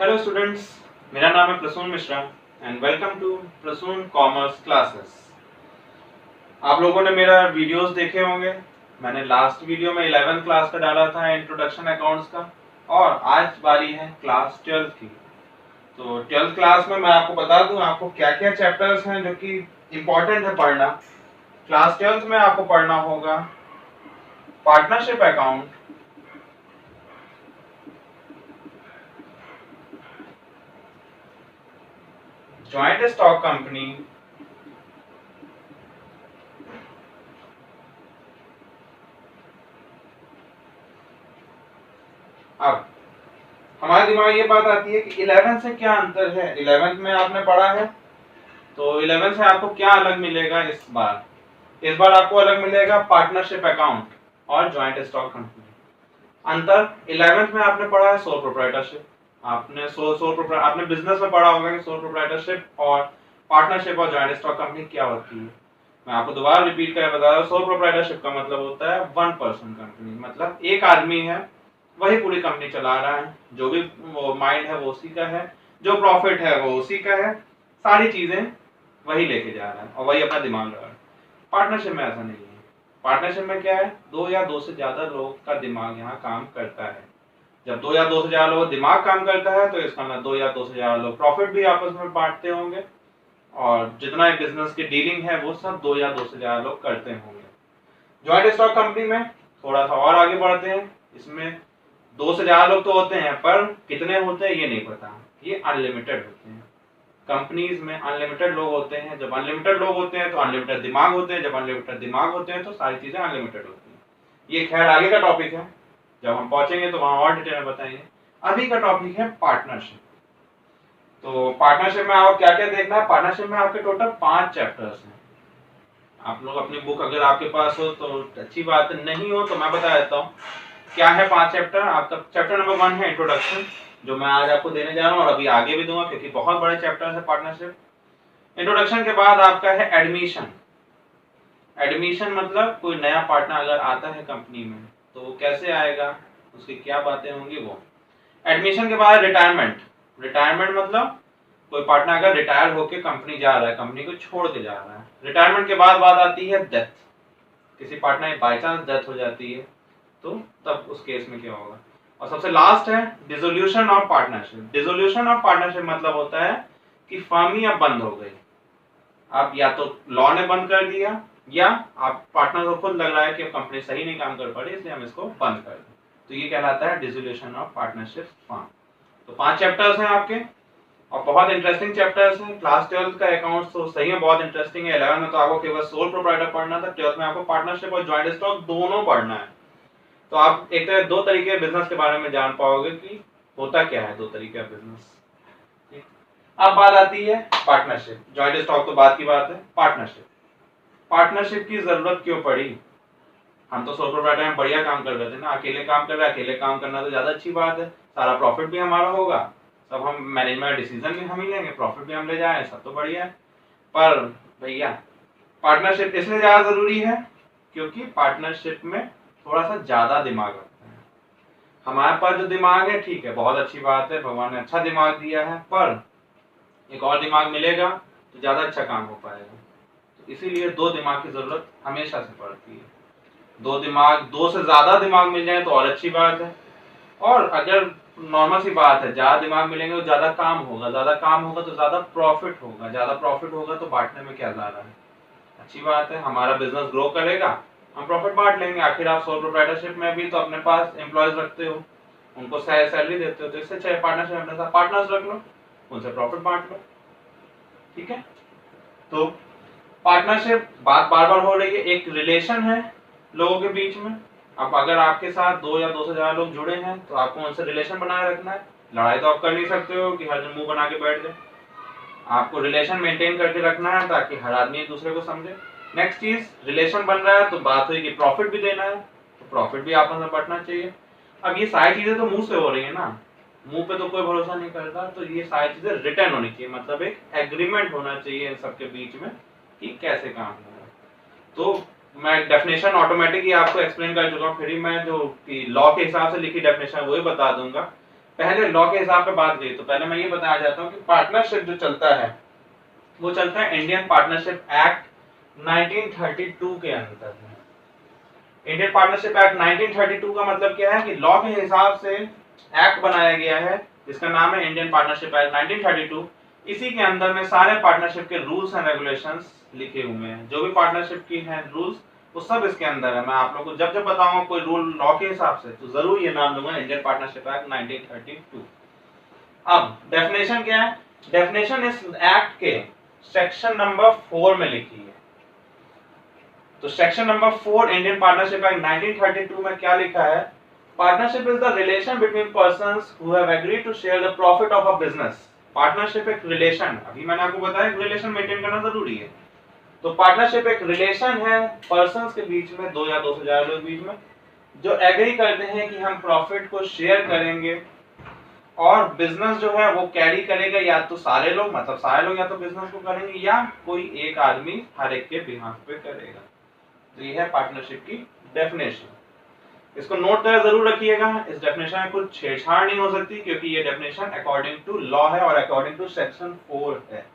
Hello students, मेरा नाम है Prasoon Mishra and welcome to Prasoon commerce classes. आप लोगों ने मेरा वीडियोस देखे होंगे। मैंने लास्ट वीडियो में 11th क्लास का डाला था, इंट्रोडक्शन अकाउंट्स का, और आज बारी है क्लास 12th की। तो 12th क्लास में मैं आपको बता दूं आपको क्या क्या चैप्टर्स हैं जो कि इम्पोर्टेंट है पढ़ना। क्लास 12th में आपको पढ़ना होगा partnership account, joint stock company, अब हमारे दिमाग में ये बात आती है कि 11 से क्या अंतर है। 11th में आपने पढ़ा है, तो 11 से आपको क्या अलग मिलेगा इस बार आपको अलग मिलेगा पार्टनरशिप अकाउंट और ज्वाइंट स्टॉक कंपनी। अंतर 11th में आपने पढ़ा है सोल प्रोप्राइटरशिप। आपने बिजनेस में पढ़ा होगा कि सोल प्रोप्राइटरशिप और पार्टनरशिप और ज्वाइंट स्टॉक कंपनी क्या होती है। मैं आपको दोबारा रिपीट कर बता रहा हूँ। सोल प्रोप्राइटरशिप का मतलब होता है 1 पर्सन कंपनी, मतलब एक आदमी है, वही पूरी कंपनी चला रहा है। जो भी वो माइंड है वो उसी का है, जो प्रॉफिट है वो उसी का है, सारी चीजें वही लेके जा रहा है और वही अपना दिमाग लगा रहा है। पार्टनरशिप में ऐसा नहीं है। पार्टनरशिप में क्या है, दो या दो से ज्यादा लोगों का दिमाग यहाँ काम करता है। जब दो या दो से ज्यादा लोग दिमाग काम करता है तो इसका मतलब दो या दो से ज्यादा लोग प्रॉफिट भी आपस में बांटते होंगे, और जितना एक बिजनेस की डीलिंग है वो सब दो या दो से ज्यादा लोग करते होंगे। ज्वाइंट स्टॉक कंपनी में थोड़ा सा और आगे बढ़ते हैं। इसमें दो से ज्यादा लोग तो होते हैं, पर कितने होते हैं ये नहीं पता। ये अनलिमिटेड होते हैं। कंपनीज में अनलिमिटेड लोग होते हैं। जब अनलिमिटेड लोग होते हैं तो अनलिमिटेड दिमाग होते हैं। जब अनलिमिटेड दिमाग होते हैं तो सारी चीजें अनलिमिटेड होती हैं। ये खैर आगे का टॉपिक है, जब हम पहुंचेंगे तो वहां और डिटेल में बताएंगे। अभी का टॉपिक है पार्टनरशिप। तो पार्टनरशिप में आपको क्या क्या देखना है। पार्टनरशिप में आपके टोटल 5 चैप्टर्स हैं। आप लोग अपनी बुक अगर आपके पास हो तो अच्छी बात है, नहीं हो तो मैं बता देता हूँ क्या है 5 चैप्टर। आपका चैप्टर नंबर 1 है इंट्रोडक्शन, जो मैं आज आपको देने जा रहा हूँ और अभी आगे भी दूंगा क्योंकि बहुत बड़े चैप्टर है पार्टनरशिप। इंट्रोडक्शन के बाद आपका है एडमिशन। एडमिशन मतलब कोई नया पार्टनर अगर आता है कंपनी में तो वो कैसे आएगा, उसकी क्या बातें होंगी वो। एडमिशन के बाद रिटायरमेंट। रिटायरमेंट मतलब कोई पार्टनर अगर रिटायर होकर कंपनी जा रहा है, कंपनी को छोड़ के जा रहा है। रिटायरमेंट के बाद बात आती है डेथ। किसी पार्टनर बाई चांस डेथ हो जाती है तो तब उस केस में क्या होगा। और सबसे लास्ट है dissolution of partnership. Dissolution of partnership मतलब होता है कि फर्म ही अब बंद हो गई। अब या तो लॉ ने बंद कर दिया, या आप पार्टनर को खुद लग रहा है कि अब कंपनी सही नहीं काम कर पा रही इसलिए हम इसको बंद कर दें, तो ये कहलाता है डिसोल्यूशन ऑफ पार्टनरशिप फर्म। तो 5 चैप्टर्स हैं आपके और बहुत इंटरेस्टिंग चैप्टर्स हैं। क्लास 12th का अकाउंट्स तो सही में बहुत इंटरेस्टिंग है। 11 में तो आपको केवल सोल प्रोप्राइटर पढ़ना था, 12th में आपको पार्टनरशिप और ज्वाइंट स्टॉक दोनों पढ़ना है। तो आप एक तरह दो तरीके बिजनेस के बारे में जान पाओगे कि होता क्या है दो तरीके का बिजनेस। अब बात आती है पार्टनरशिप। ज्वाइंट स्टॉक तो बात की बात है। पार्टनरशिप, पार्टनरशिप की जरूरत क्यों पड़ी। हम तो सोल प्रोप्राइटर में बढ़िया काम कर रहे थे ना, अकेले काम कर रहे हैं। अकेले काम करना तो ज्यादा अच्छी बात है, सारा प्रॉफिट भी हमारा होगा, सब हम मैनेजमेंट डिसीजन भी हम ही लेंगे, प्रॉफिट भी हम ले जाए, सब तो बढ़िया है। पर भैया पार्टनरशिप इसलिए ज्यादा जरूरी है क्योंकि पार्टनरशिप में थोड़ा सा ज्यादा दिमाग लगता है। हमारे पास जो दिमाग है ठीक है, बहुत अच्छी बात है, भगवान ने अच्छा दिमाग दिया है, पर एक और दिमाग मिलेगा तो ज्यादा अच्छा काम हो पाएगा। तो इसीलिए दो दिमाग की जरूरत हमेशा से पड़ती है। दो दिमाग, दो से ज्यादा दिमाग मिल जाए तो और अच्छी बात है। और अगर नॉर्मल सी बात है, ज्यादा दिमाग मिलेंगे तो ज्यादा काम होगा, ज्यादा काम होगा तो ज्यादा प्रॉफिट होगा, ज्यादा प्रॉफिट होगा तो बांटने में क्या जा रहा है, अच्छी बात है। हमारा बिजनेस ग्रो करेगा, हम प्रॉफिट बांट लेंगे। आखिर आप सोल प्रोप्राइटरशिप में भी तो अपने पास एम्प्लॉयज रखते हो, उनको सैलरी देते हो, तो इससे चाहे पार्टनरशिप अपने साथ पार्टनर्स रख लो, उनसे प्रॉफिट बांट लो, ठीक है। तो पार्टनरशिप बात बार बार हो रही है, एक रिलेशन है लोगों के बीच में। अब अगर आपके साथ दो या दो से ज्यादा लोग जुड़े हैं तो आपको उनसे रिलेशन बनाए रखना है। लड़ाई तो आप कर नहीं सकते हो कि हर दिन मुंह बना के बैठ जाए। आपको रिलेशन मेंटेन करके रखना है ताकि हर आदमी एक दूसरे को समझे। नेक्स्ट चीज, रिलेशन बन रहा है तो बात हुई कि प्रॉफिट भी देना है, तो प्रॉफिट भी आपस में बंटना चाहिए। अब ये सारी चीजें तो मुंह से हो रही है ना, मुंह पे तो कोई भरोसा नहीं करता, तो ये सारी चीजें रिटर्न होनी चाहिए, मतलब एक एग्रीमेंट होना चाहिए इन सबके बीच में कि कैसे काम होगा। तो मैं डेफिनेशन ऑटोमेटिक ही आपको एक्सप्लेन कर चुका हूँ, फिर ही मैं जो कि लॉ के हिसाब से लिखी डेफिनेशन वही बता दूंगा। पहले लॉ के हिसाब पे बात की, तो पहले मैं ये बताना चाहता हूँ कि पार्टनरशिप जो चलता है वो चलता है इंडियन पार्टनरशिप एक्ट 1932 के अंदर में। इंडियन पार्टनरशिप एक्ट 1932 का मतलब क्या है कि लॉ के हिसाब से एक्ट बनाया गया है जिसका नाम है इंडियन पार्टनरशिप एक्ट 1932। इसी के अंदर में सारे पार्टनरशिप के रूल्स एंड रेगुलेशंस लिखे हुए हैं, जो भी पार्टनरशिप की हैं रूल्स वो सब इसके अंदर है। मैं आप लोगों को जब जब बताऊंगा कोई रूल लॉ के हिसाब से तो जरूर ये नाम लूंगा इंडियन पार्टनरशिप एक्ट 1932। अब डेफिनेशन क्या है? डेफिनेशन इस एक्ट के सेक्शन नंबर 4 में लिखी है। तो section number 4 Indian partnership act 1932 में क्या लिखा है? Partnership is the relation between persons who have agreed to share the profit of a business. Partnership एक रिलेशन, अभी मैंने आपको बताया कि रिलेशन मेंटेन करना जरूरी है। तो पार्टनरशिप एक रिलेशन है पर्संस के बीच में, दो या दो से ज्यादा लोग बीच में, जो एग्री करते हैं कि हम प्रॉफिट को शेयर करेंगे और बिजनेस जो है वो कैरी करेगा या तो सारे लोग, मतलब सारे लोग या तो बिजनेस को करेंगे या कोई एक आदमी हर एक के बिहाफ पे करेगा। तो ये है पार्टनरशिप की डेफिनेशन। इसको नोट कर जरूर रखिएगा। इस डेफिनेशन में कुछ छेड़छाड़ नहीं हो सकती क्योंकि ये डेफिनेशन अकॉर्डिंग टू लॉ है और अकॉर्डिंग टू सेक्शन 4 है,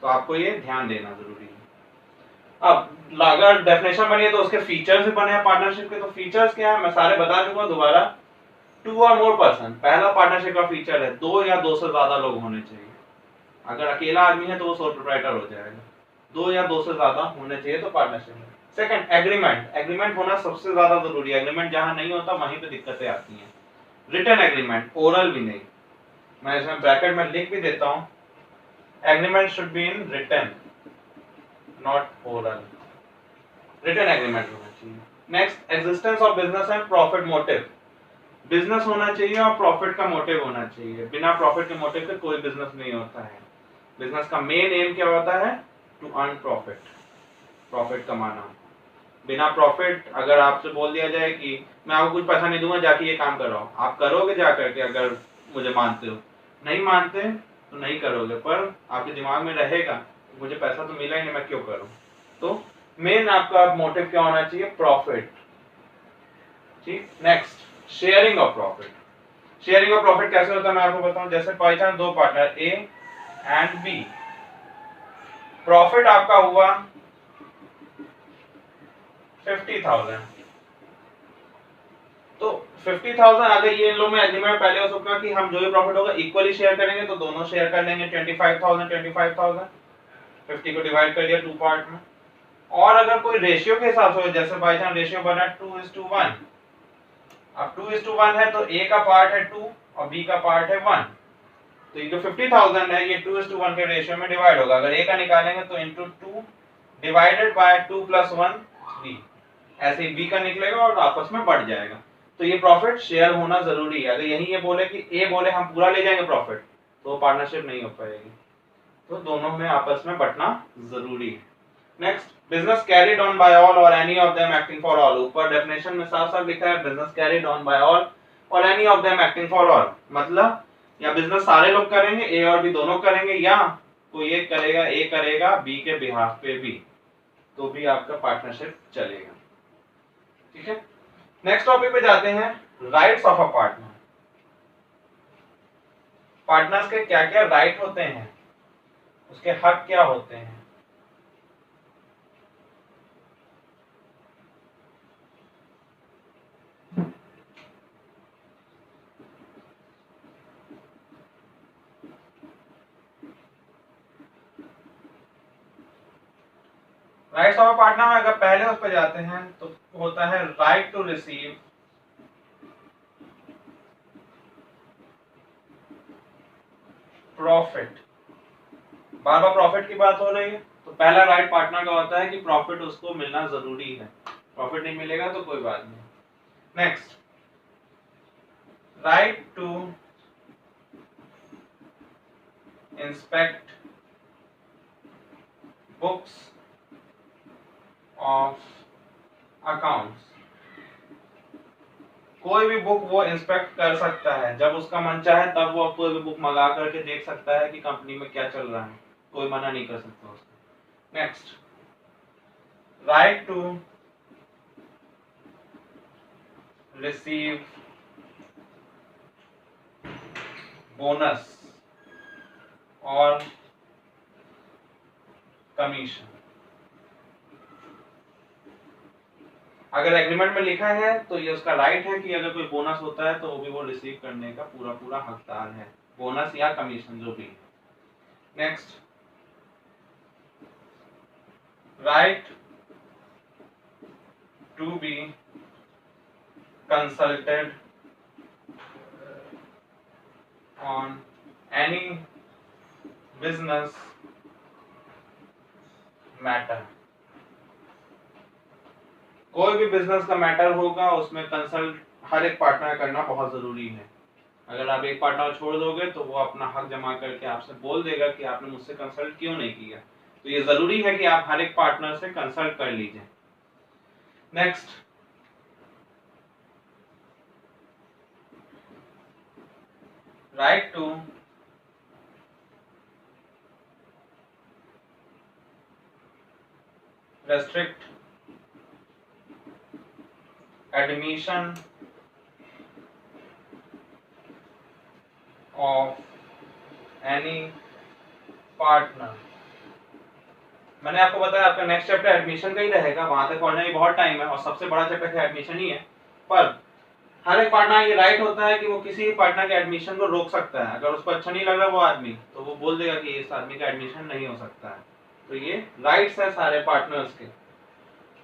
तो आपको ये ध्यान देना जरूरी है। अब अगर डेफिनेशन बनी है तो उसके फीचर्स भी बने हैं पार्टनरशिप के। तो फीचर्स क्या है मैं सारे बता चुका हूं दोबारा। 2 और मोर पर्सन, पहला पार्टनरशिप का फीचर है 2 या 2 से ज्यादा लोग होने चाहिए। अगर अकेला आदमी है तो वो सोल प्रोप्राइटर हो जाएगा। 2 या 2 से ज्यादा होने चाहिए तो पार्टनरशिप में। Second, agreement. एग्रीमेंट होना सबसे ज्यादा जरूरी है। एग्रीमेंट जहां नहीं होता वहीं पे दिक्कतें आती हैं। रिटन एग्रीमेंट, ओरल भी नहीं। मैं इसमें ब्रैकेट में लिख भी देता हूं, agreement should be in written not oral. Written agreement होना चाहिए। Next, existence of business and profit motive. Business होना चाहिए और प्रॉफिट का मोटिव होना चाहिए। बिना प्रॉफिट के मोटिव के कोई बिजनेस नहीं होता है। बिजनेस का मेन एम क्या होता है? टू अर्न प्रॉफिट, प्रॉफिट कमाना। बिना प्रॉफिट अगर आपसे बोल दिया जाए कि मैं आपको कुछ पैसा नहीं दूंगा, जाके ये काम कराओ, आप करोगे जाकर के? अगर मुझे मानते हो, नहीं मानते तो नहीं करोगे, पर आपके दिमाग में रहेगा मुझे पैसा तो मिला ही नहीं, मैं क्यों करूं। तो मेन आपका मोटिव क्या होना चाहिए? प्रॉफिट। ठीक। Next, sharing of profit. Sharing of profit कैसे होता है मैं आपको बताऊं। जैसे by chance 2 partner A and B, profit आपका हुआ 50,000। तो 50,000 अगर ये लोग में एग्रीमेंट पहले हो सकता है कि हम जो भी प्रॉफिट होगा इक्वली शेयर करेंगे, तो दोनों शेयर कर लेंगे 25,000 25,000, 50 को डिवाइड कर दिया 2 पार्ट में। और अगर कोई रेशियो के हिसाब से, जैसे बाई चांस रेशियो बना 2:1, अब 2:1 है तो ए का पार्ट है 2 और बी का पार्ट है 1, तो ये जो 50,000 है ये 2:1 के रेशियो में डिवाइड होगा। अगर ए का निकालेंगे तो इंटू 2 डिवाइडेड बाय 2 + 1 3, ऐसे ही बी का निकलेगा और आपस में बढ़ जाएगा। तो ये प्रॉफिट शेयर होना जरूरी है। अगर यही ये बोले कि ए बोले हम पूरा ले जाएंगे प्रॉफिट, तो पार्टनरशिप नहीं हो पाएगी। तो दोनों में आपस में बंटना जरूरी है। Next, business carried on by all और any of them acting for all. ऊपर डेफिनेशन में साफ साफ लिखा है business carried on by all और any of them acting for all, मतलब या बिजनेस सारे लोग करेंगे, ए और बी दोनों करेंगे, या कोई एक करेगा, ए करेगा बी के बिहाफ पे भी, तो भी आपका पार्टनरशिप चलेगा। ठीक है। नेक्स्ट टॉपिक पे जाते हैं, rights of a partner. Partners के क्या क्या राइट होते हैं, उसके हक क्या होते हैं। राइट्स ऑफ अ पार्टनर में अगर पहले उस पर जाते हैं तो होता है राइट टू रिसीव प्रॉफिट। बार बार प्रॉफिट की बात हो रही है, तो पहला राइट पार्टनर का होता है कि प्रॉफिट उसको मिलना जरूरी है। प्रॉफिट नहीं मिलेगा तो कोई बात नहीं। Next, right to inspect books of accounts. कोई भी बुक वो इंस्पेक्ट कर सकता है, जब उसका मन चाहे तब वो कोई भी बुक मंगा करके देख सकता है कि कंपनी में क्या चल रहा है, कोई मना नहीं कर सकता उसको। Next, right to receive bonus और कमीशन। अगर एग्रीमेंट में लिखा है तो ये उसका राइट है कि अगर कोई बोनस होता है तो वो भी वो रिसीव करने का पूरा पूरा हकदार है, बोनस या कमीशन जो भी। Next, right to be consulted on any business matter. कोई भी बिजनेस का मैटर होगा उसमें कंसल्ट हर एक पार्टनर करना बहुत जरूरी है। अगर आप एक पार्टनर छोड़ दोगे तो वो अपना हक जमा करके आपसे बोल देगा कि आपने मुझसे कंसल्ट क्यों नहीं किया। तो ये जरूरी है कि आप हर एक पार्टनर से कंसल्ट कर लीजिए। Next, right to restrict admission of any partner। मैंने आपको बताया आपका नेक्स्ट चैप्टर एडमिशन का ही रहेगा, वहां तक पढ़ने में बहुत टाइम है और सबसे बड़ा चैप्टर एडमिशन ही है। पर हर एक पार्टनर ये राइट होता है कि वो किसी पार्टनर के एडमिशन को रोक सकता है। अगर उसको अच्छा नहीं लग रहा वो आदमी तो वो बोल देगा कि इस आदमी का एडमिशन नहीं हो सकता है। तो ये राइट्स है सारे पार्टनर्स के।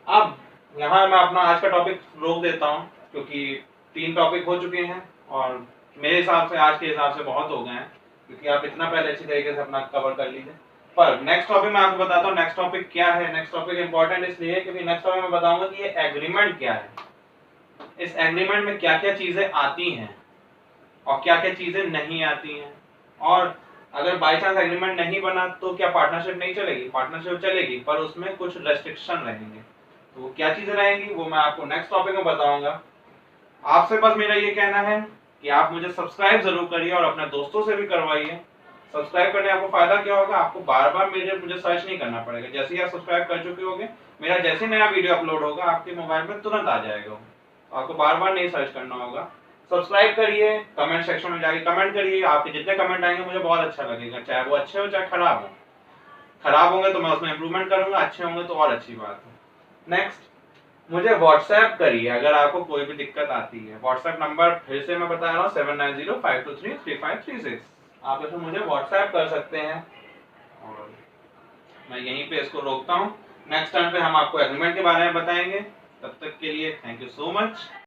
अब यहाँ मैं अपना आज का टॉपिक रोक देता हूँ क्योंकि 3 टॉपिक हो चुके हैं और मेरे हिसाब से आज के हिसाब से बहुत हो गए हैं, क्योंकि आप इतना पहले अच्छी तरीके से अपना कवर कर लीजिए। पर नेक्स्ट टॉपिक मैं आपको बताता हूँ नेक्स्ट टॉपिक क्या है। नेक्स्ट टॉपिक इंपॉर्टेंट इसलिए क्योंकि नेक्स्ट टॉपिक मैं बताऊंगा कि ये एग्रीमेंट क्या है, इस एग्रीमेंट में क्या क्या चीजें आती हैं और क्या क्या चीजें नहीं आती हैं, और अगर बाय चांस एग्रीमेंट नहीं बना तो क्या पार्टनरशिप नहीं चलेगी? पार्टनरशिप चलेगी पर उसमें कुछ रेस्ट्रिक्शन रहेंगे। तो वो क्या चीजें रहेंगी वो मैं आपको नेक्स्ट टॉपिक में बताऊंगा। आपसे बस मेरा ये कहना है कि आप मुझे सब्सक्राइब जरूर करिए और अपने दोस्तों से भी करवाइए। सब्सक्राइब करने आपको फायदा क्या होगा, आपको बार बार मुझे सर्च नहीं करना पड़ेगा। जैसे ही आप सब्सक्राइब कर चुके होंगे, मेरा जैसे नया वीडियो अपलोड होगा आपके मोबाइल में तुरंत आ जाएगा, तो आपको बार बार नहीं सर्च करना होगा। सब्सक्राइब करिए, कमेंट सेक्शन में जाके कमेंट करिए। आपके जितने कमेंट आएंगे मुझे बहुत अच्छा लगेगा, चाहे वो अच्छे हो चाहे खराब हो। खराब होंगे तो मैं उसमें इंप्रूवमेंट करूंगा, अच्छे होंगे तो और अच्छी बात है। नेक्स्ट, मुझे व्हाट्सएप करिए अगर आपको कोई भी दिक्कत आती है। व्हाट्सएप नंबर फिर से मैं बता रहा हूँ 7905233536। आप इसमें मुझे व्हाट्सएप कर सकते हैं और मैं यहीं पे इसको रोकता हूँ। नेक्स्ट टाइम पे हम आपको एग्रीमेंट के बारे में बताएंगे। तब तक के लिए थैंक यू सो मच।